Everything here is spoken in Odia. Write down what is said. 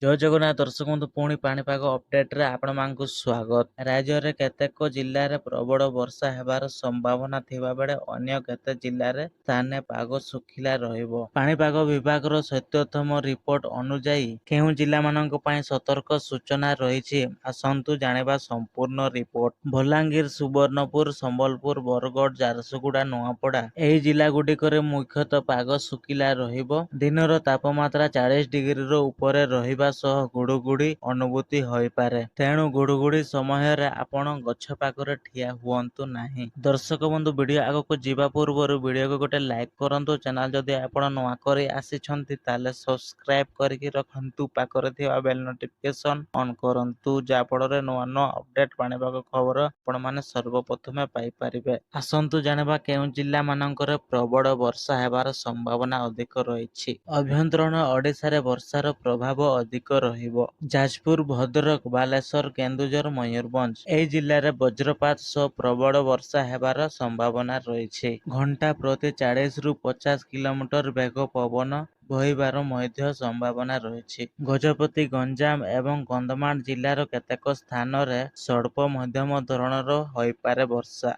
ଜୟ ଜଗନ୍ନାଥ ଦର୍ଶକ ବନ୍ଧୁ ପୁଣି ପାଣିପାଗ ଅପଡେଟରେ ଆପଣମାନଙ୍କୁ ସ୍ୱାଗତ। ରାଜ୍ୟରେ କେତେକ ଜିଲ୍ଲାରେ ପ୍ରବଳ ବର୍ଷା ହେବାର ସମ୍ଭାବନା ଥିବାବେଳେ ଅନ୍ୟ କେତେ ଜିଲ୍ଲାରେ ସ୍ଥାନେ ପାଗ ଶୁଖିଲା ରହିବ। ପାଣିପାଗ ବିଭାଗର ସଦ୍ୟତମ ରିପୋର୍ଟ ଅନୁଯାୟୀ କେଉଁ ଜିଲ୍ଲାମାନଙ୍କ ପାଇଁ ସତର୍କ ସୂଚନା ରହିଛି ଆସନ୍ତୁ ଜାଣିବା ସମ୍ପୂର୍ଣ୍ଣ ରିପୋର୍ଟ। ବଲାଙ୍ଗୀର, ସୁବର୍ଣ୍ଣପୁର, ସମ୍ବଲପୁର, ବରଗଡ଼, ଝାରସୁଗୁଡ଼ା, ନୂଆପଡ଼ା ଏହି ଜିଲ୍ଲାଗୁଡ଼ିକରେ ମୁଖ୍ୟତଃ ପାଗ ଶୁଖିଲା ରହିବ। ଦିନର ତାପମାତ୍ରା 40 ଡିଗ୍ରୀର ଉପରେ ରହିବା ସହ ଗୁଡୁଗୁଡି ଅନୁଭୂତି ହୋଇପାରେ। ତେଣୁ ଗୁଡୁଗୁଡି ସମୟରେ ଆପଣ ଗଛ ପାଖରେ ଠିଆ ହୁଅନ୍ତୁ ନାହିଁ। ଦର୍ଶକ ବନ୍ଧୁ ଭିଡିଓ ଆଗକୁ ଯିବା ପୂର୍ବରୁ ଭିଡିଓକୁ ଗୋଟେ ଲାଇକ୍ କରନ୍ତୁ। ଚ୍ୟାନେଲ ଯଦି ଆପଣ ନୂଆ କରି ଆସିଛନ୍ତି ତାହେଲେ ସବସ୍କ୍ରାଇବ କରିକି ରଖନ୍ତୁ। ପାଖରେ ଥିବା ବେଲ୍ ନୋଟିଫିକେସନ ଅନ୍ କରନ୍ତୁ ଯାହାଫଳରେ ନୂଆ ନୂଆ ଅପଡେଟ ପାଣିପାଗ ଖବର ଆପଣମାନେ ସର୍ବପ୍ରଥମେ ପାଇପାରିବେ। ଆସନ୍ତୁ ଜାଣିବା କେଉଁ ଜିଲ୍ଲା ମାନଙ୍କରେ ପ୍ରବଳ ବର୍ଷା ହେବାର ସମ୍ଭାବନା ଅଧିକ ରହିଛି। ଆଭ୍ୟନ୍ତରୀଣ ଓଡ଼ିଶାରେ ବର୍ଷାର ପ୍ରଭାବ ଅଧିକ ରହିବ। ଯାଜପୁର, ଭଦ୍ରକ, ବାଲେଶ୍ୱର, କେନ୍ଦୁଝର, ମୟୂରଭଞ୍ଜ ଏହି ଜିଲ୍ଲାରେ ବଜ୍ରପାତ ସହ ପ୍ରବଳ ବର୍ଷା ହେବାର ସମ୍ଭାବନା ରହିଛି। ଘଣ୍ଟା ପ୍ରତି 40ରୁ 50 କିଲୋମିଟର ବେଗ ପବନ ବହିବାର ମଧ୍ୟ ସମ୍ଭାବନା ରହିଛି। ଗଜପତି, ଗଞ୍ଜାମ ଏବଂ କନ୍ଧମାଳ ଜିଲ୍ଲାର କେତେକ ସ୍ଥାନରେ ସ୍ୱଳ୍ପ ମଧ୍ୟମ ଧରଣର ହୋଇପାରେ ବର୍ଷା।